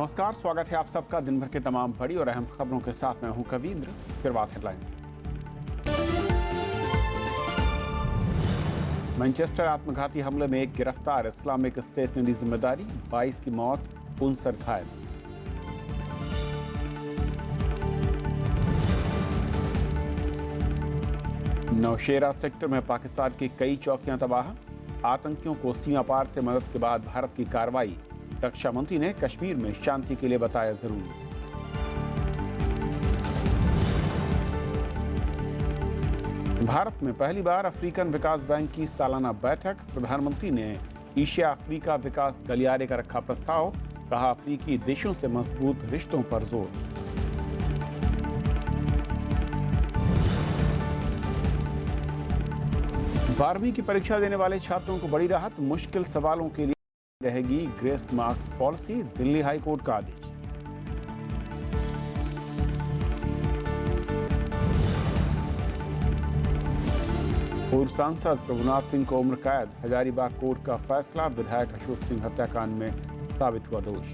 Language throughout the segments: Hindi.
नमस्कार, स्वागत है आप सबका दिन भर के तमाम बड़ी और अहम खबरों के साथ। मैं हूं कवींद्र। फिर बात हेडलाइंस। मैनचेस्टर आत्मघाती हमले में एक गिरफ्तार, इस्लामिक स्टेट ने ली जिम्मेदारी, 22 की मौत, 59 घायल। नौशेरा सेक्टर में पाकिस्तान की कई चौकियां तबाह, आतंकियों को सीमा पार से मदद के बाद भारत की कार्रवाई। रक्षा मंत्री ने कश्मीर में शांति के लिए बताया जरूरी। भारत में पहली बार अफ्रीकन विकास बैंक की सालाना बैठक, प्रधानमंत्री ने एशिया अफ्रीका विकास गलियारे का रखा प्रस्ताव, कहा अफ्रीकी देशों से मजबूत रिश्तों पर जोर। बारहवीं की परीक्षा देने वाले छात्रों को बड़ी राहत, मुश्किल सवालों के लिए रहेगी grace marks policy, Delhi high court का आदेश। पूर्व सांसद प्रभुनाथ सिंह को उम्र कैद, हजारीबाग कोर्ट का फैसला, विधायक अशोक सिंह हत्याकांड में साबित हुआ दोष।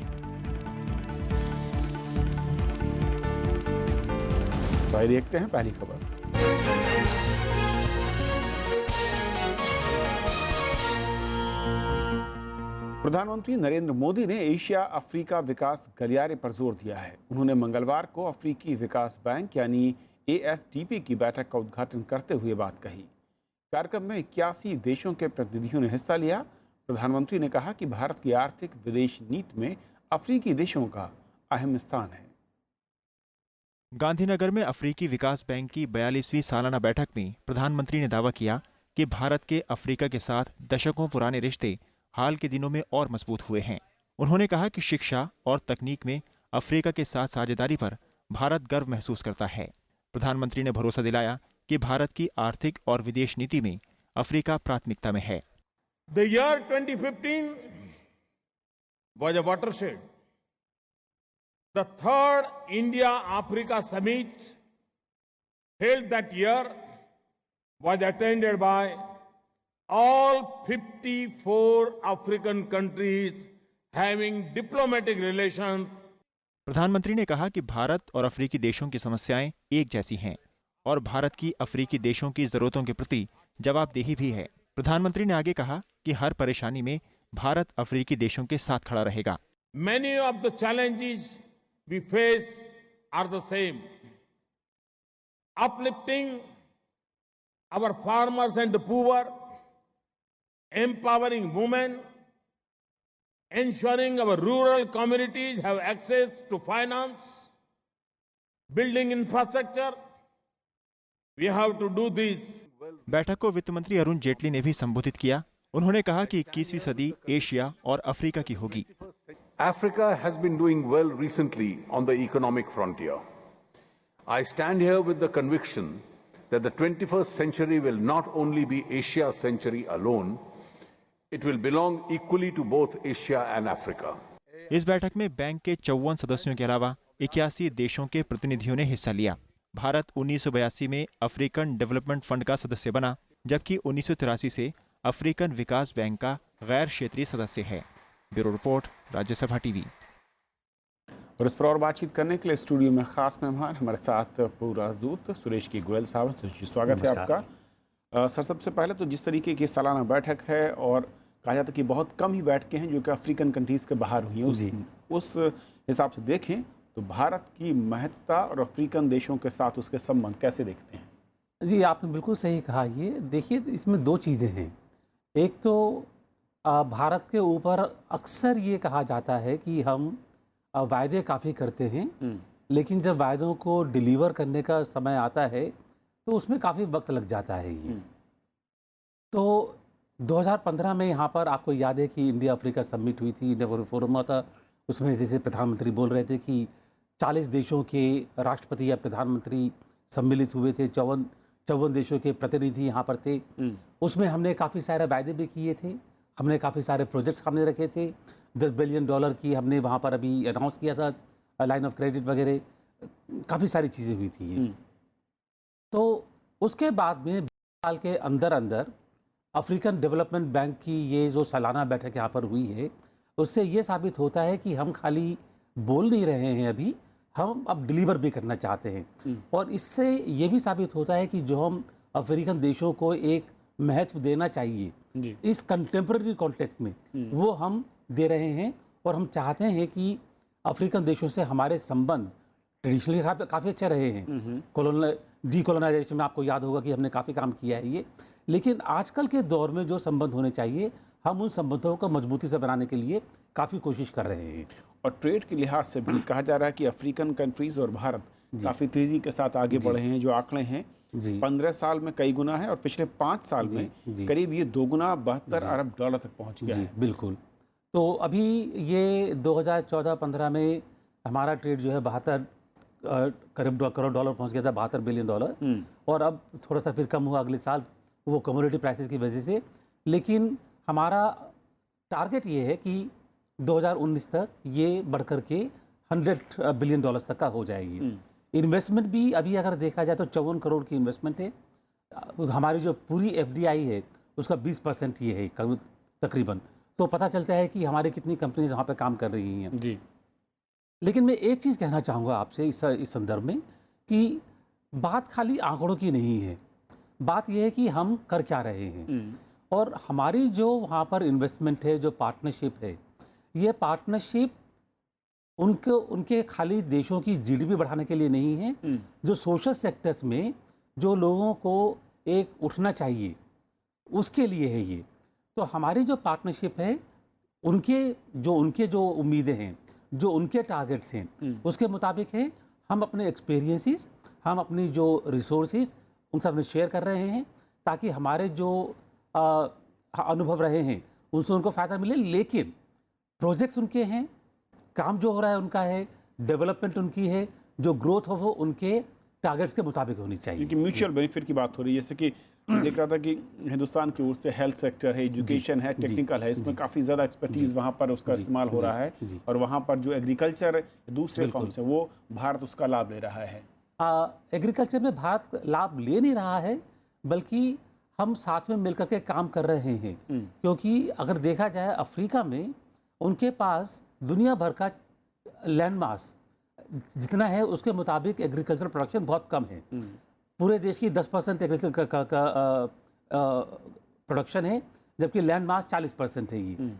तो देखते हैं पहली खबर। प्रधानमंत्री नरेंद्र मोदी ने एशिया अफ्रीका विकास गलियारे पर जोर दिया है। उन्होंने मंगलवार को अफ्रीकी विकास बैंक यानी AfDB की बैठक का उद्घाटन करते हुए बात कही। कार्यक्रम में 81 देशों के प्रतिनिधियों ने हिस्सा लिया। प्रधानमंत्री ने कहा कि भारत की आर्थिक विदेश नीति में अफ्रीकी देशों का अहम स्थान है। गांधीनगर में अफ्रीकी विकास बैंक की 42वीं सालाना बैठक में प्रधानमंत्री ने दावा किया कि भारत के अफ्रीका के साथ दशकों पुराने रिश्ते हाल के दिनों में और मजबूत हुए हैं। उन्होंने कहा कि शिक्षा और तकनीक में अफ्रीका के साथ साझेदारी पर भारत गर्व महसूस करता है। प्रधानमंत्री ने भरोसा दिलाया कि भारत की आर्थिक और विदेश नीति में अफ्रीका प्राथमिकता में है। The year 2015 was a watershed. The third India-Africa summit held that year was attended by all 54 African countries having diplomatic relations. प्रधानमंत्री ने कहा कि भारत और अफ्रीकी देशों की समस्याएं एक जैसी हैं और भारत की अफ्रीकी देशों की जरूरतों के प्रति जवाबदेही भी है। प्रधानमंत्री ने आगे कहा कि हर परेशानी में भारत अफ्रीकी देशों के साथ खड़ा रहेगा। Many of the challenges we face are the same. Uplifting our farmers and the poor, empowering women, ensuring our rural communities have access to finance, building infrastructure. We have to do this. बैठक को वित्त मंत्री अरुण जेटली ने भी संबोधित किया। उन्होंने कहा कि 21वीं सदी एशिया और अफ्रीका की होगी। Africa has been doing well recently on the economic frontier. I stand here with the conviction that the 21st century will not only be Asia's century alone, it will belong equally to both Asia and Africa. इस बैठक में बैंक के 54 सदस्यों के अलावा 81 देशों के प्रतिनिधियों ने हिस्सा लिया। भारत 1982 में अफ्रीकन डेवलपमेंट फंड का सदस्य बना, जबकि 1983 से अफ्रीकन विकास बैंक का गैर क्षेत्रीय सदस्य है। Bureau report, Rajya Sabha TV. और इस पर और बातचीत करने के लिए स्टूडियो में खास मेहमान हमारे साथ पूर्व राजदूत सुरेश की गोयल साहब। स्वागत है आपका। सर, सबसे पहले तो जिस तरीके की सालाना बैठक है और कहा जाता है कि बहुत कम ही बैठकें हैं जो कि अफ्रीकन कंट्रीज़ के बाहर हुई हैं, उस हिसाब से देखें तो भारत की महत्ता और अफ्रीकन देशों के साथ उसके संबंध कैसे देखते हैं? जी, आपने बिल्कुल सही कहा। ये देखिए, इसमें दो चीज़ें हैं। एक तो भारत के ऊपर अक्सर ये कहा जाता है कि हम वायदे काफ़ी करते हैं, लेकिन जब वायदों को डिलीवर करने का समय आता है तो उसमें काफ़ी वक्त लग जाता है। ये तो 2015 में यहाँ पर आपको याद है कि इंडिया अफ्रीका समिट हुई थी, जब फोरम हुआ था। उसमें जैसे प्रधानमंत्री बोल रहे थे कि 40 देशों के राष्ट्रपति या प्रधानमंत्री सम्मिलित हुए थे, 54 देशों के प्रतिनिधि यहाँ पर थे। उसमें हमने काफ़ी सारे वायदे भी किए थे, हमने काफ़ी सारे प्रोजेक्ट्स हमने रखे थे। $10 बिलियन की हमने वहाँ पर अभी अनाउंस किया था, लाइन ऑफ क्रेडिट वगैरह, काफ़ी सारी चीज़ें हुई थी। तो उसके बाद में 20 साल के अंदर अंदर अफ्रीकन डेवलपमेंट बैंक की ये जो सालाना बैठक यहाँ पर हुई है, उससे ये साबित होता है कि हम खाली बोल नहीं रहे हैं अभी, हम अब डिलीवर भी करना चाहते हैं। और इससे ये भी साबित होता है कि जो हम अफ्रीकन देशों को एक महत्व देना चाहिए जी। इस कंटेम्प्रेरी कॉन्टेक्स्ट में, वो हम दे रहे हैं। और हम चाहते हैं कि अफ्रीकन देशों से हमारे संबंध ट्रेडिशनली काफ़ी अच्छे रहे हैं। डीकोलोनाइजेशन में आपको याद होगा कि हमने काफ़ी काम किया है ये, लेकिन आजकल के दौर में जो संबंध होने चाहिए, हम उन संबंधों को मजबूती से बनाने के लिए काफ़ी कोशिश कर रहे हैं। और ट्रेड के लिहाज से भी कहा जा रहा है कि अफ्रीकन कंट्रीज और भारत काफ़ी तेज़ी के साथ आगे बढ़े हैं। जो आंकड़े हैं जी 15 साल में कई गुना है और पिछले 5 साल में जी। करीब ये 2 गुना 72 अरब डॉलर तक पहुंच गया जी है। बिल्कुल। तो अभी ये 2014-15 में हमारा ट्रेड जो है 72 करीब करोड़ डॉलर पहुंच गया था, 72 बिलियन डॉलर। और अब थोड़ा सा फिर कम हुआ अगले साल, वो कमोडिटी प्राइसेस की वजह से। लेकिन हमारा टारगेट ये है कि 2019 तक ये बढ़ कर के 100 बिलियन डॉलर्स तक का हो जाएगी। इन्वेस्टमेंट भी अभी अगर देखा जाए तो 54 करोड़ की इन्वेस्टमेंट है। हमारी जो पूरी FDI है उसका 20% ये है तकरीबन। तो पता चलता है कि हमारी कितनी कंपनीज वहाँ पे काम कर रही हैं। जी। लेकिन मैं एक चीज़ कहना चाहूँगा आपसे इस संदर्भ में कि बात खाली आंकड़ों की नहीं है, बात यह है कि हम कर क्या रहे हैं। और हमारी जो वहाँ पर इन्वेस्टमेंट है, जो पार्टनरशिप है, ये पार्टनरशिप उनके खाली देशों की GDP बढ़ाने के लिए नहीं है। जो सोशल सेक्टर्स में जो लोगों को एक उठना चाहिए, उसके लिए है ये। तो हमारी जो पार्टनरशिप है, उनके जो उम्मीदें हैं, जो उनके टारगेट्स हैं, उसके मुताबिक है। हम अपने एक्सपीरियंसेस, हम अपनी जो रिसोर्सेज उन सब में शेयर कर रहे हैं, ताकि हमारे जो अनुभव रहे हैं उनसे उनको फ़ायदा मिले। लेकिन प्रोजेक्ट्स उनके हैं, काम जो हो रहा है उनका है, डेवलपमेंट उनकी है, जो ग्रोथ हो वो उनके टारगेट्स के मुताबिक होनी चाहिए। क्योंकि म्यूचुअल बेनिफिट की बात हो रही है। जैसे कि देख रहा था कि हिंदुस्तान की ओर से हेल्थ सेक्टर है, एजुकेशन है, टेक्निकल है, इसमें काफ़ी ज़्यादा एक्सपर्टीज़ वहाँ पर उसका इस्तेमाल हो रहा है। और वहाँ पर जो एग्रीकल्चर दूसरे फॉर्म्स हैं वो भारत उसका लाभ ले रहा है। एग्रीकल्चर में भारत लाभ ले नहीं रहा है, बल्कि हम साथ में मिलकर के काम कर रहे हैं। क्योंकि अगर देखा जाए अफ्रीका में उनके पास दुनिया भर का लैंड मास जितना है उसके मुताबिक एग्रीकल्चर प्रोडक्शन बहुत कम है। पूरे देश की 10% एग्रीकल्चर का प्रोडक्शन है, जबकि लैंड मास 40% है ये।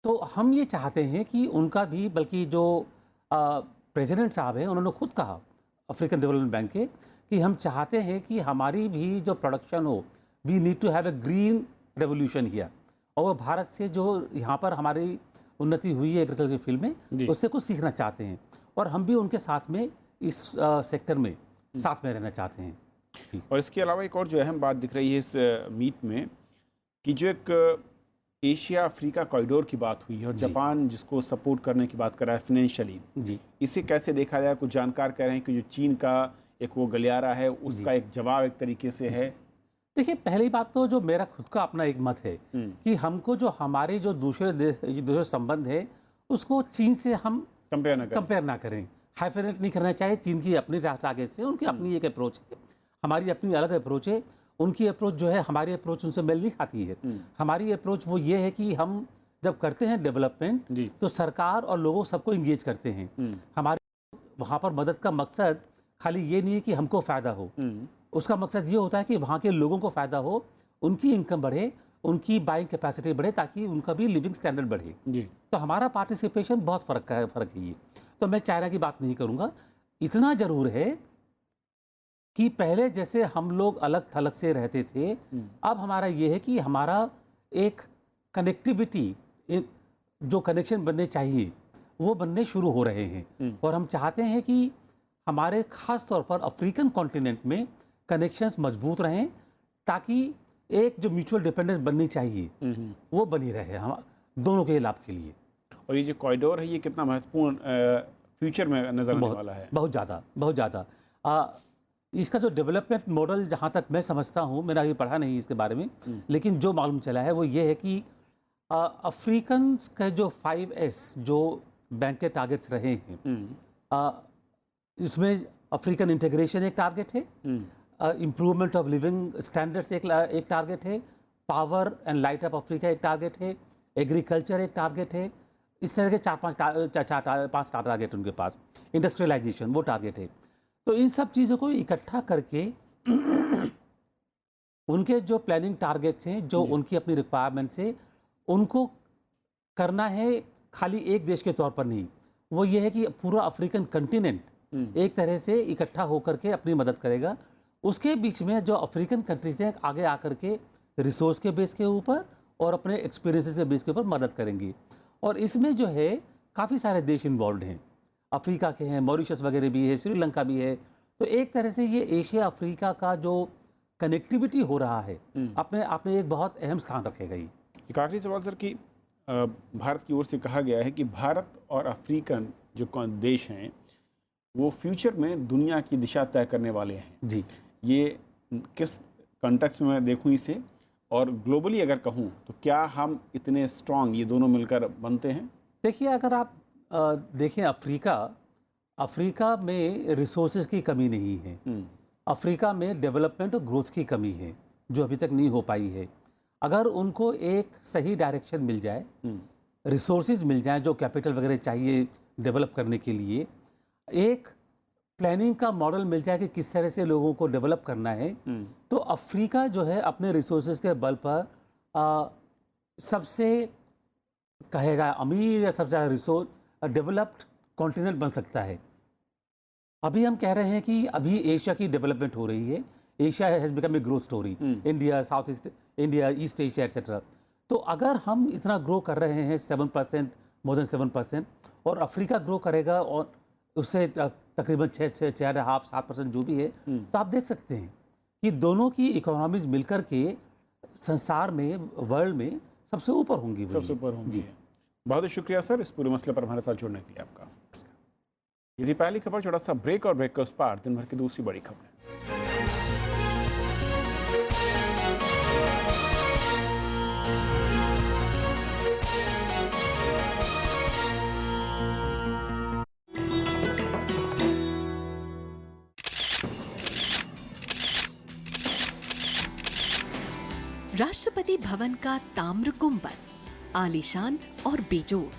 तो हम ये चाहते हैं कि उनका भी, बल्कि जो प्रेसिडेंट साहब हैं उन्होंने खुद कहा अफ्रीकन डेवलपमेंट बैंक के, कि हम चाहते हैं कि हमारी भी जो प्रोडक्शन हो, we need to have a green revolution here. और वो भारत से जो यहाँ पर हमारी उन्नति हुई है एग्रीकल्चर की फील्ड में, उससे कुछ सीखना चाहते हैं। और हम भी उनके साथ में इस सेक्टर में साथ में रहना चाहते हैं। और इसके अलावा एक और जो अहम बात दिख रही है इस मीट में, कि जो एक एशिया अफ्रीका कॉरिडोर की बात हुई है और जापान जिसको सपोर्ट करने की बात कर रहा है फाइनेंशियली, जी इसे कैसे देखा जाए? कुछ जानकार कह रहे हैं कि जो चीन का एक वो गलियारा है उसका एक जवाब एक तरीके से है। देखिए, पहली बात तो जो मेरा खुद का अपना एक मत है कि हमको जो हमारे जो दूसरे संबंध है उसको चीन से हम कंपेयर ना करें, हाइफरेट नहीं करना चाहिए। चीन की अपनी टारगेट से, उनकी अपनी एक अप्रोच है, हमारी अपनी अलग अप्रोच है। उनकी अप्रोच जो है हमारी अप्रोच उनसे मेल नहीं खाती है। हमारी अप्रोच वो ये है कि हम जब करते हैं डेवलपमेंट तो सरकार और लोगों सबको इंगेज करते हैं। हमारे वहाँ पर मदद का मकसद खाली ये नहीं है कि हमको फ़ायदा हो, उसका मकसद ये होता है कि वहाँ के लोगों को फ़ायदा हो, उनकी इनकम बढ़े, उनकी बाइंग कैपेसिटी बढ़े, ताकि उनका भी लिविंग स्टैंडर्ड बढ़े। जी। तो हमारा पार्टिसिपेशन बहुत फ़र्क है ये। तो मैं चाइना की बात नहीं करूँगा। इतना ज़रूर है कि पहले जैसे हम लोग अलग थलग से रहते थे, अब हमारा ये है कि हमारा एक कनेक्टिविटी, जो कनेक्शन बनने चाहिए वो बनने शुरू हो रहे हैं। और हम चाहते हैं कि हमारे ख़ास तौर पर अफ्रीकन कॉन्टिनेंट में कनेक्शंस मजबूत रहें, ताकि एक जो म्यूचुअल डिपेंडेंस बननी चाहिए वो बनी रहे हम दोनों के लाभ के लिए। और ये जो कॉरिडोर है ये कितना महत्वपूर्ण फ्यूचर में नजर आने वाला है? बहुत ज़्यादा। इसका जो डेवलपमेंट मॉडल, जहाँ तक मैं समझता हूँ, मैंने अभी पढ़ा नहीं इसके बारे में, लेकिन जो मालूम चला है वो ये है कि अफ्रीकन का जो 5S जो बैंक के टारगेट्स रहे हैं, इसमें अफ्रीकन इंटीग्रेशन एक टारगेट है, इम्प्रूवमेंट ऑफ लिविंग स्टैंडर्ड्स एक टारगेट है, power and light up Africa एक टारगेट है, एग्रीकल्चर एक टारगेट है, इस तरह के पांच टारगेट उनके पास। इंडस्ट्रियलाइजेशन वो टारगेट है। तो इन सब चीज़ों को इकट्ठा करके उनके जो प्लानिंग टारगेट्स हैं, जो उनकी अपनी रिक्वायरमेंट्स है, उनको करना है खाली एक देश के तौर पर नहीं। वो ये है कि पूरा अफ्रीकन कंटिनेंट एक तरह से इकट्ठा होकर के अपनी मदद करेगा। उसके बीच में जो अफ्रीकन कंट्रीज हैं आगे आकर के रिसोर्स के बेस के ऊपर और अपने एक्सपीरियंसेस के बेस के ऊपर मदद करेंगी। और इसमें जो है काफ़ी सारे देश इन्वॉल्व हैं, अफ्रीका के हैं, मॉरिशस वगैरह भी है, श्रीलंका भी है। तो एक तरह से ये एशिया अफ्रीका का जो कनेक्टिविटी हो रहा है अपने आप में एक बहुत अहम स्थान रखेगा। ये एक आखिरी सवाल सर कि भारत की ओर से कहा गया है कि भारत और अफ्रीकन जो देश हैं वो फ्यूचर में दुनिया की दिशा तय करने वाले हैं जी। ये किस कॉन्टेक्स्ट में मैं देखूं इसे, और ग्लोबली अगर कहूं तो क्या हम इतने स्ट्रांग ये दोनों मिलकर बनते हैं? देखिए, अगर आप देखें अफ्रीका में रिसोर्सेज की कमी नहीं है। अफ्रीका में डेवलपमेंट और ग्रोथ की कमी है जो अभी तक नहीं हो पाई है। अगर उनको एक सही डायरेक्शन मिल जाए, रिसोर्सेज मिल जाए, जो कैपिटल वगैरह चाहिए डेवलप करने के लिए, एक प्लानिंग का मॉडल मिल जाए कि किस तरह से लोगों को डेवलप करना है, तो अफ्रीका जो है अपने रिसोर्सेज के बल पर सबसे कहेगा अमीर या सबसे रिसोर्स डेवलप्ड कॉन्टिनेंट बन सकता है। अभी हम कह रहे हैं कि अभी एशिया की डेवलपमेंट हो रही है। Asia has become a growth story, India, south east India, east Asia etcetera. तो अगर हम इतना ग्रो कर रहे हैं 7%, मोर देन 7%, और अफ्रीका ग्रो करेगा और उससे तकरीबन 6.5-7% जो भी है, तो आप देख सकते हैं कि दोनों की इकोनॉमीज मिलकर के संसार में, वर्ल्ड में सबसे ऊपर होंगी। सबसे ऊपर होंगी जी। बहुत बहुत शुक्रिया सर इस पूरे मसले पर हमारे साथ जुड़ने के लिए आपका। ये थी पहली खबर। छोटा सा ब्रेक और ब्रेक के उस पार दिन भर की दूसरी बड़ी खबर। राष्ट्रपति भवन का ताम्र गुंबद आलीशान और बेजोड़।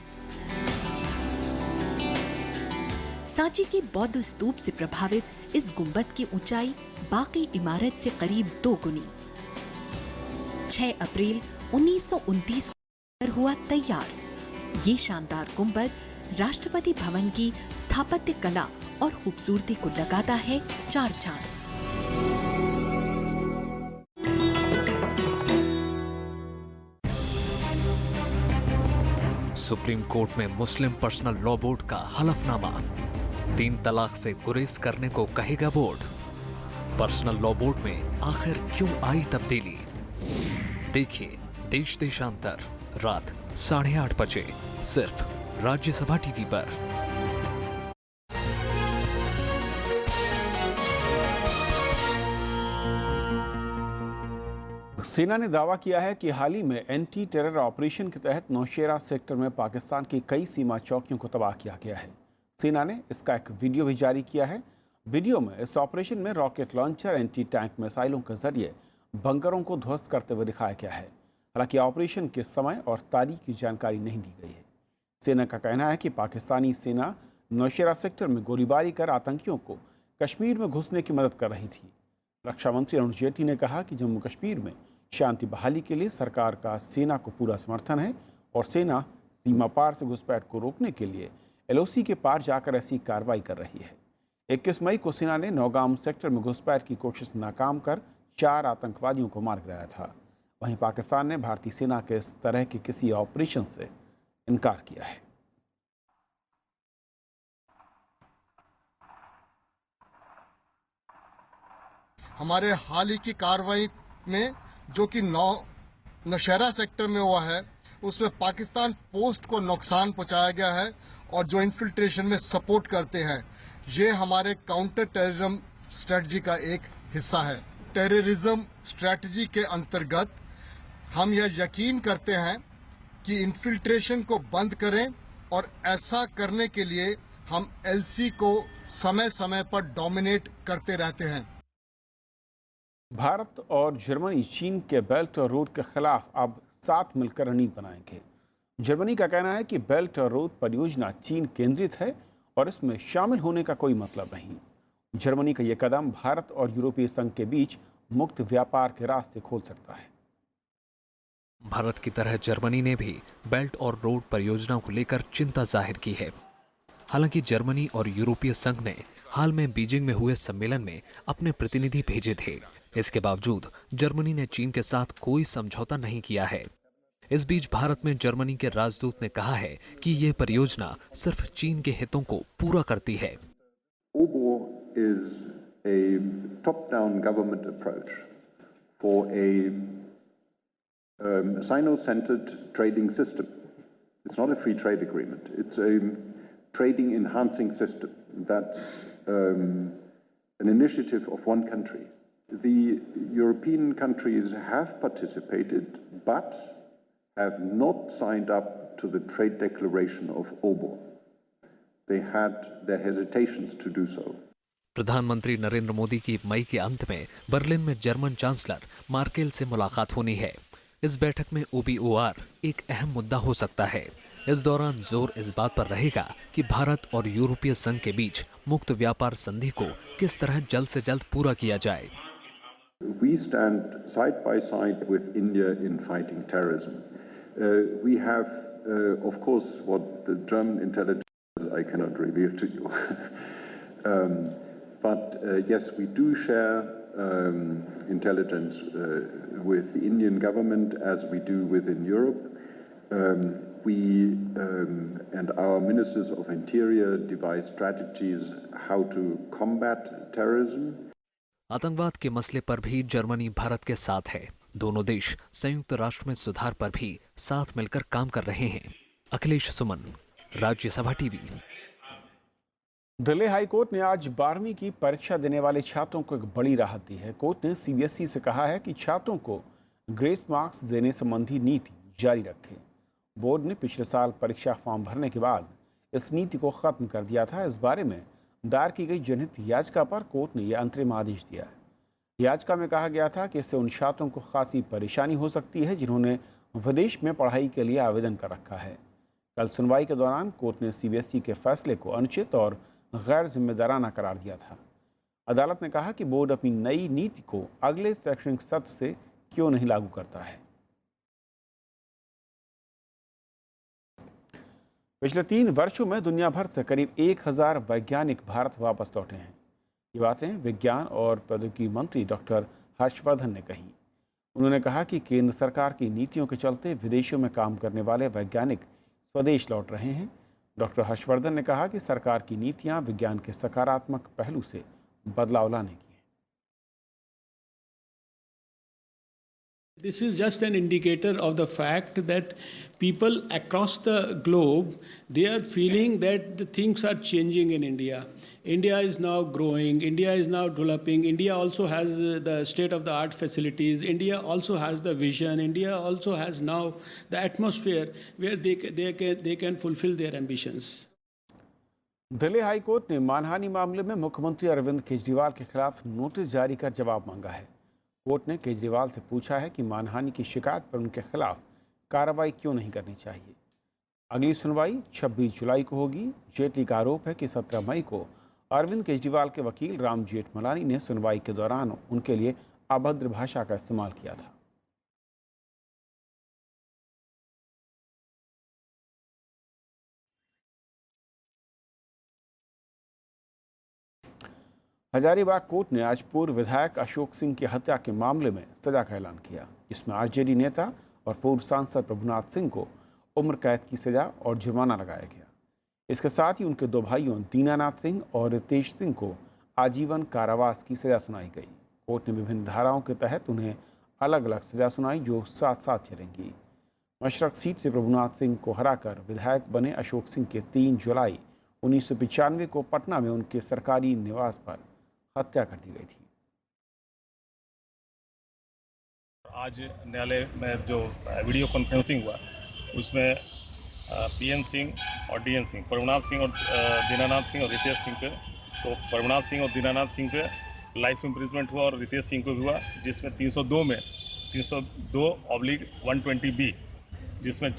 सांची के बौद्ध स्तूप से प्रभावित इस गुंबद की ऊंचाई बाकी इमारत से करीब 2 गुनी। 6 अप्रैल 1929 को हुआ तैयार। ये शानदार गुंबद राष्ट्रपति भवन की स्थापत्य कला और खूबसूरती को लगाता है 4 चांद। सुप्रीम कोर्ट में मुस्लिम पर्सनल लॉ बोर्ड का हलफनामा। 3 तलाक से गुरेज करने को कहेगा बोर्ड। पर्सनल लॉ बोर्ड में आखिर क्यों आई तब्दीली? देखिए देश देशांतर रात 8:30 बजे सिर्फ राज्यसभा टीवी पर। सेना ने दावा किया है कि हाल ही में एंटी टेरर ऑपरेशन के तहत नौशेरा सेक्टर में पाकिस्तान की कई सीमा चौकियों को तबाह किया गया है। सेना ने इसका एक वीडियो भी जारी किया है। वीडियो में इस ऑपरेशन में रॉकेट लॉन्चर, एंटी टैंक मिसाइलों के जरिए बंकरों को ध्वस्त करते हुए दिखाया गया है। हालांकि ऑपरेशन के समय और तारीख की जानकारी नहीं दी गई है। सेना का कहना है कि पाकिस्तानी सेना नौशेरा सेक्टर में गोलीबारी कर आतंकियों को कश्मीर में घुसने की मदद कर रही थी। रक्षा मंत्री अरुण जेटली ने कहा कि जम्मू कश्मीर में शांति बहाली के लिए सरकार का सेना को पूरा समर्थन है और सेना सीमा पार से घुसपैठ को रोकने के लिए LOC के पार जाकर ऐसी कार्रवाई कर रही है। 21 मई को सेना ने नौगाम सेक्टर में घुसपैठ की कोशिश नाकाम कर 4 आतंकवादियों को मार गिराया था। वहीं पाकिस्तान ने भारतीय सेना के इस तरह के किसी ऑपरेशन से इनकार किया है। हमारे हाल ही की कार्रवाई में जो कि नौशेरा सेक्टर में हुआ है, उसमें पाकिस्तान पोस्ट को नुकसान पहुंचाया गया है और जो इन्फिल्ट्रेशन में सपोर्ट करते हैं, ये हमारे काउंटर टेररिज्म स्ट्रेटजी का एक हिस्सा है। टेररिज्म स्ट्रेटजी के अंतर्गत हम यह यकीन करते हैं कि इन्फिल्ट्रेशन को बंद करें और ऐसा करने के लिए हम LC को समय समय पर डोमिनेट करते रहते हैं। भारत और जर्मनी चीन के बेल्ट और रोड के खिलाफ अब साथ मिलकर रणनीति बनाएंगे। जर्मनी का कहना है कि बेल्ट और रोड परियोजना चीन केंद्रित है और इसमें शामिल होने का कोई मतलब नहीं। जर्मनी का यह कदम भारत और यूरोपीय संघ के बीच मुक्त व्यापार के रास्ते खोल सकता है। भारत की तरह जर्मनी ने भी बेल्ट और रोड परियोजना को लेकर चिंता जाहिर की है। हालांकि जर्मनी और यूरोपीय संघ ने हाल में बीजिंग में हुए सम्मेलन में अपने प्रतिनिधि भेजे थे। इसके बावजूद जर्मनी ने चीन के साथ कोई समझौता नहीं किया है। इस बीच भारत में जर्मनी के राजदूत ने कहा है कि यह परियोजना सिर्फ चीन के हितों को पूरा करती है। OBOR is a top-down government approach for a Sino-centered trading system. It's not a free trade agreement. It's a trading enhancing system. That's an initiative of one country. The European countries have participated, but have not signed up to the trade declaration of OBOR. They had their hesitations to do so. प्रधानमंत्री नरेंद्र मोदी की मई के अंत में बर्लिन में जर्मन चांसलर मार्केल से मुलाकात होनी है। इस बैठक में OBOR एक अहम मुद्दा हो सकता है। इस दौरान जोर इस बात पर रहेगा कि भारत और यूरोपीय संघ के बीच मुक्त व्यापार संधि को किस तरह जल्द से जल्द पूरा किया जाए। We stand side by side with India in fighting terrorism. We have, of course, what the German intelligence I cannot reveal to you. But yes, we do share intelligence with the Indian government as we do within Europe. We and our ministers of interior devise strategies how to combat terrorism. आतंकवाद के मसले पर भी जर्मनी भारत के साथ है। दोनों देश संयुक्त राष्ट्र में सुधार पर भी साथ मिलकर काम कर रहे हैं। Akhilesh Suman, Rajya Sabha TV. Delhi high court ने आज 12वीं की परीक्षा देने वाले छात्रों को एक बड़ी राहत दी है। कोर्ट ने CBSE से कहा है कि छात्रों को ग्रेस मार्क्स देने संबंधी नीति जारी रखे। बोर्ड ने पिछले साल परीक्षा फॉर्म भरने के बाद इस नीति को खत्म कर दिया था। इस बारे में दायर की गई जनहित याचिका पर कोर्ट ने यह अंतरिम आदेश दिया है। याचिका में कहा गया था कि इससे उन छात्रों को खासी परेशानी हो सकती है जिन्होंने विदेश में पढ़ाई के लिए आवेदन कर रखा है। कल सुनवाई के दौरान कोर्ट ने CBSE के फैसले को अनुचित और गैर जिम्मेदाराना करार दिया था। अदालत ने कहा कि बोर्ड अपनी नई नीति को अगले शैक्षणिक सत्र से क्यों नहीं लागू करता है। पिछले 3 वर्षों में दुनिया भर से करीब 1000 वैज्ञानिक भारत वापस लौटे हैं। ये बातें विज्ञान और प्रौद्योगिकी मंत्री डॉक्टर हर्षवर्धन ने कही। उन्होंने कहा कि केंद्र सरकार की नीतियों के चलते विदेशों में काम करने वाले वैज्ञानिक स्वदेश लौट रहे हैं। डॉक्टर हर्षवर्धन ने कहा कि सरकार की नीतियां विज्ञान के सकारात्मक पहलू से बदलाव लाने की हैं। This is just an indicator of the fact that people across the globe, they are feeling that the things are changing in India. India is now growing, India is now developing, India also has the state-of-the-art facilities, India also has the vision, India also has now the atmosphere where they can fulfill their ambitions. Delhi high court ने मानहानि मामले में मुख्यमंत्री अरविंद केजरीवाल के खिलाफ नोटिस जारी कर जवाब मांगा है। कोर्ट ने केजरीवाल से पूछा है कि मानहानि की शिकायत पर उनके खिलाफ कार्रवाई क्यों नहीं करनी चाहिए। अगली सुनवाई 26 जुलाई को होगी। जेटली का आरोप है कि 17 मई को अरविंद केजरीवाल के वकील राम जेठमलानी ने सुनवाई के दौरान उनके लिए अभद्र भाषा का इस्तेमाल किया था। हजारीबाग कोर्ट ने आज पूर्व विधायक अशोक सिंह की हत्या के मामले में सजा का ऐलान किया, जिसमें RJD नेता और पूर्व सांसद प्रभुनाथ सिंह को उम्र कैद की सजा और जुर्माना लगाया गया। इसके साथ ही उनके 2 भाइयों दीनानाथ सिंह और रितेश सिंह को आजीवन कारावास की सजा सुनाई गई। कोर्ट ने विभिन्न धाराओं के तहत उन्हें अलग अलग सजा सुनाई जो साथ साथ चलेंगी। मशरक सीट से प्रभुनाथ सिंह को हराकर विधायक बने अशोक सिंह के 3 जुलाई 1995 को पटना में उनके सरकारी निवास पर हत्या कर दी गई थी। आज न्यायालय में जो वीडियो कॉन्फ्रेंसिंग हुआ उसमें PN सिंह और DN सिंह, प्रभुनाथ सिंह और दीनानाथ सिंह और रितेश सिंह पे, तो प्रभुनाथ सिंह और दीनानाथ सिंह पे लाइफ इम्प्रिजमेंट हुआ और रितेश सिंह को भी हुआ, जिसमें 302 में 302/120B जिसमें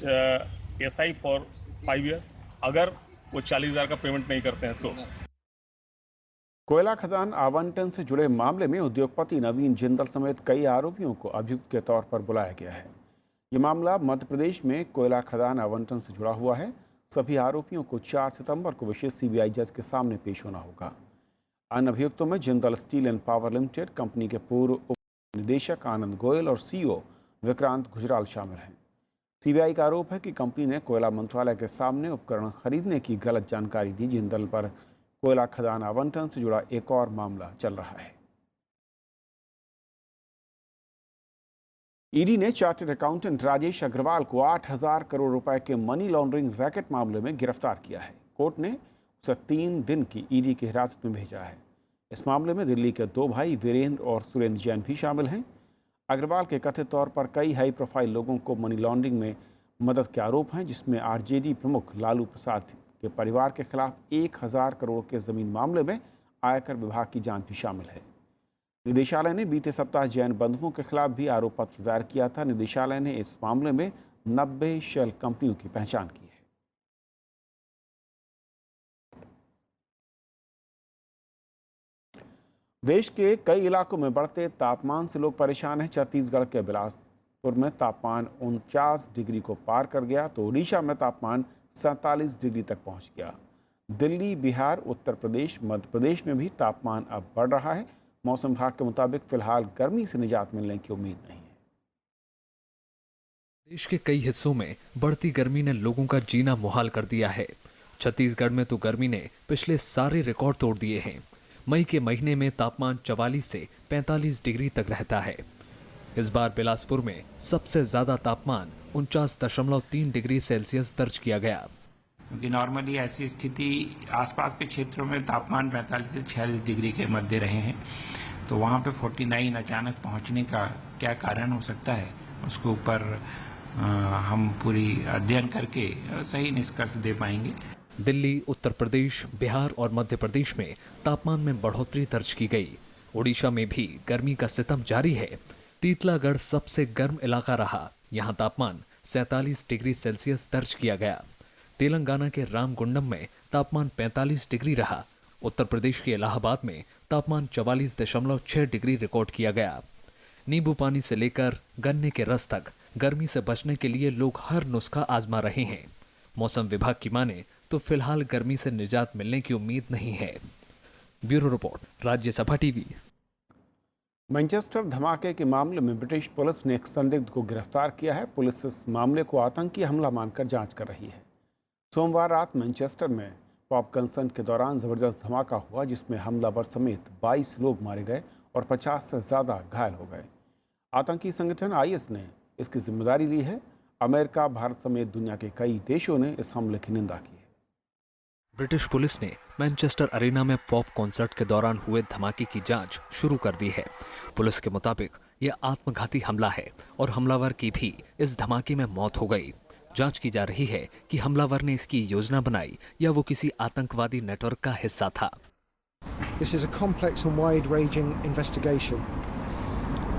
SI फॉर 5 ईयर, अगर वो 40,000 का पेमेंट नहीं करते हैं तो। कोयला खदान आवंटन से जुड़े मामले में उद्योगपति नवीन जिंदल समेत कई आरोपियों को अभियुक्त के तौर पर बुलाया गया है। ये मामला मध्य प्रदेश में कोयला खदान आवंटन से जुड़ा हुआ है। सभी आरोपियों को 4 सितंबर को विशेष CBI जज के सामने पेश होना होगा। अन्य अभियुक्तों में Jindal steel and power limited company के पूर्व उप निदेशक आनंद गोयल और CEO विक्रांत गुजराल शामिल हैं। CBI का आरोप है कि कंपनी ने कोयला मंत्रालय के सामने उपकरण खरीदने की गलत जानकारी दी। जिंदल पर कोयला खदान आवंटन से जुड़ा एक और मामला चल रहा है। ईडी ने चार्टर्ड अकाउंटेंट राजेश अग्रवाल को 8,000 करोड़ रुपए के मनी लॉन्ड्रिंग रैकेट मामले में गिरफ्तार किया है। कोर्ट ने उसे 3 दिन की ईडी की हिरासत में भेजा है। इस मामले में दिल्ली के 2 भाई वीरेंद्र और सुरेंद्र जैन भी शामिल हैं। अग्रवाल के कथित तौर पर कई हाई प्रोफाइल लोगों को मनी लॉन्ड्रिंग में मदद के आरोप हैं, जिसमें RJD प्रमुख लालू प्रसाद के परिवार के खिलाफ 1,000 करोड़ के जमीन मामले में आयकर विभाग की जांच भी शामिल है। निदेशालय ने बीते सप्ताह जैन बंधुओं के खिलाफ भी आरोप पत्र दायर किया था। निदेशालय ने इस मामले में 90 शेल कंपनियों की पहचान की है। देश के कई इलाकों में बढ़ते तापमान से लोग परेशान हैं। छत्तीसगढ़ के बिलासपुर में तापमान 49 डिग्री को पार कर गया तो ओडिशा में तापमान 47 डिग्री तक पहुंच गया। दिल्ली, बिहार, उत्तर प्रदेश, मध्य प्रदेश में भी तापमान अब बढ़ रहा है। मौसम विभाग के मुताबिक फिलहाल गर्मी से निजात मिलने की उम्मीद नहीं है। देश के कई हिस्सों में बढ़ती गर्मी ने लोगों का जीना मुहाल कर दिया है। छत्तीसगढ़ में तो गर्मी ने पिछले सारे रिकॉर्ड तोड़ दिए हैं। मई के महीने में तापमान 44 से 45 डिग्री तक रहता है। इस बार बिलासपुर में सबसे ज्यादा तापमान 49.3 डिग्री सेल्सियस दर्ज किया गया। क्योंकि नॉर्मली ऐसी स्थिति आसपास के क्षेत्रों में तापमान 45 से 46 डिग्री के मध्य रहे हैं, तो वहाँ पे 49 अचानक पहुँचने का क्या कारण हो सकता है, उसके ऊपर हम पूरी अध्ययन करके सही निष्कर्ष दे पाएंगे। दिल्ली, उत्तर प्रदेश, बिहार और मध्य प्रदेश में तापमान में बढ़ोतरी दर्ज की गई। ओडिशा में भी गर्मी का सितम जारी है। तीतलागढ़ सबसे गर्म इलाका रहा। यहाँ तापमान 47 डिग्री सेल्सियस दर्ज किया गया। तेलंगाना के रामगुंडम में तापमान 45 डिग्री रहा। उत्तर प्रदेश के इलाहाबाद में तापमान 44.6 डिग्री रिकॉर्ड किया गया। नींबू पानी से लेकर गन्ने के रस तक गर्मी से बचने के लिए लोग हर नुस्खा आजमा रहे हैं। मौसम विभाग की माने तो फिलहाल गर्मी से निजात मिलने की उम्मीद नहीं है। Bureau report, Rajya Sabha TV. Manchester धमाके के मामले में ब्रिटिश पुलिस ने एक संदिग्ध को गिरफ्तार किया है। पुलिस इस मामले को आतंकी हमला मानकर जांच कर रही है। सोमवार रात मैनचेस्टर में पॉप कंसर्ट के दौरान जबरदस्त धमाका हुआ, जिसमें हमलावर समेत 22 लोग मारे गए और 50 से ज़्यादा घायल हो गए। आतंकी संगठन IS ने इसकी जिम्मेदारी ली है। अमेरिका, भारत समेत दुनिया के कई देशों ने इस हमले की निंदा की है। ब्रिटिश पुलिस ने मैनचेस्टर अरीना में पॉप कॉन्सर्ट के दौरान हुए धमाके की जांच शुरू कर दी है। पुलिस के मुताबिक यह आत्मघाती हमला है और हमलावर की भी इस धमाके में मौत हो गई। जांच की जा रही है कि हमलावर ने इसकी योजना बनाई या वो किसी आतंकवादी नेटवर्क का हिस्सा था। This is a complex and wide-ranging investigation.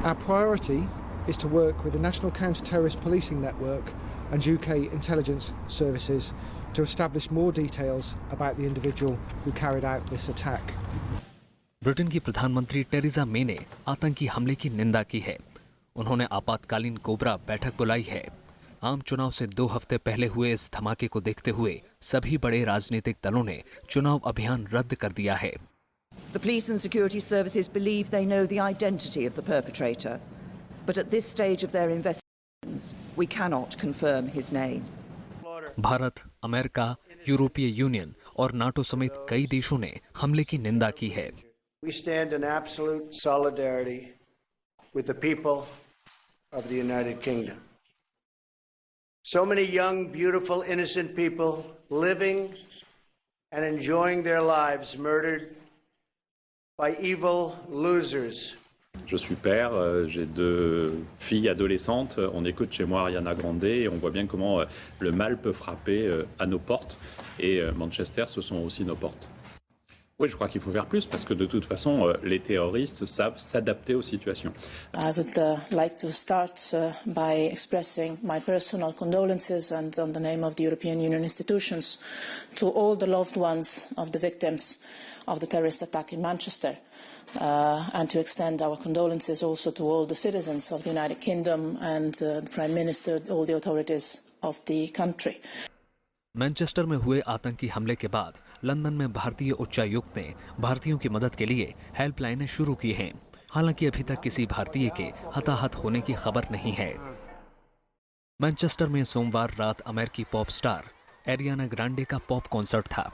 Our priority is to work with the National Counter-Terrorist Policing Network and UK intelligence services to establish more details about the individual who carried out this attack. Britain की प्रधानमंत्री टेरेसा मे ने आतंकी हमले की निंदा की है। उन्होंने आपातकालीन कोबरा बैठक बुलाई है। आम चुनाव से 2 हफ्ते पहले हुए इस धमाके को देखते हुए सभी बड़े राजनीतिक दलों ने चुनाव अभियान रद्द कर दिया है। The police and security services believe they know the identity of the perpetrator, but at this stage of their investigations, we cannot confirm his name. Bharat, America, यूरोपीय यूनियन और नाटो समेत कई देशों ने हमले की निंदा की है। We stand in absolute solidarity with the people of the United Kingdom. So many young, beautiful, innocent people living and enjoying their lives murdered by evil losers. Je suis père, j'ai 2 filles adolescentes. On écoute chez moi Ariana Grande et on voit bien comment le mal peut frapper à nos portes. Et Manchester, ce sont aussi nos portes. Oui, je crois qu'il faut faire plus parce que de toute façon, les terroristes savent s'adapter aux situations. I would like to start by expressing my personal condolences and on the name of the European Union institutions to all the loved ones of the victims of the terrorist attack in Manchester. And to extend our condolences also to all the citizens of the United Kingdom and the Prime Minister, all the authorities of the country. Manchester में हुए आतंकी हमले के बाद लंदन में भारतीय उच्चायुक्त ने भारतीयों की मदद के लिए हेल्पलाइनें शुरू की हैं। हालांकि अभी तक किसी भारतीय के हताहत होने की खबर नहीं है। मैनचेस्टर में सोमवार रात अमेरिकी पॉप स्टार एरियाना ग्रांडे का पॉप कॉन्सर्ट था।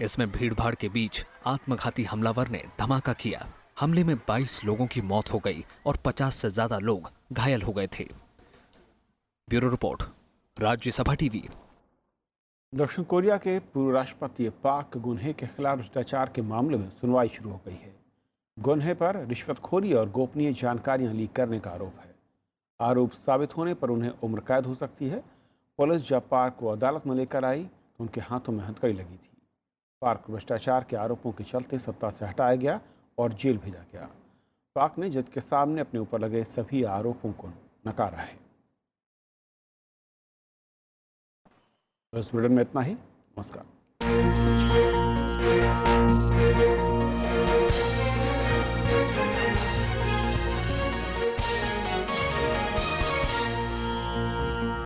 इसमें भीड़भाड़ के बीच आत्मघाती हमलावर ने धमाका किया। हमले में 22 लोगों की मौत हो गई और 50 से ज्यादा लोग घायल हो गए थे। Bureau report, Rajya Sabha TV. दक्षिण कोरिया के पूर्व राष्ट्रपति पाक गुनहे के खिलाफ भ्रष्टाचार के मामले में सुनवाई शुरू हो गई है। गुनहे पर रिश्वतखोरी और गोपनीय जानकारियां लीक करने का आरोप है। आरोप साबित होने पर उन्हें उम्र कैद हो सकती है। पुलिस जब पाक को अदालत में लेकर आई तो उनके हाथों में हथकड़ी लगी थी। पाक को भ्रष्टाचार के आरोपों के चलते सत्ता से हटाया गया और जेल भेजा गया। पाक ने जज के सामने अपने ऊपर लगे सभी आरोपों को नकारा है। इस बुलेटिन में इतना ही। नमस्कार।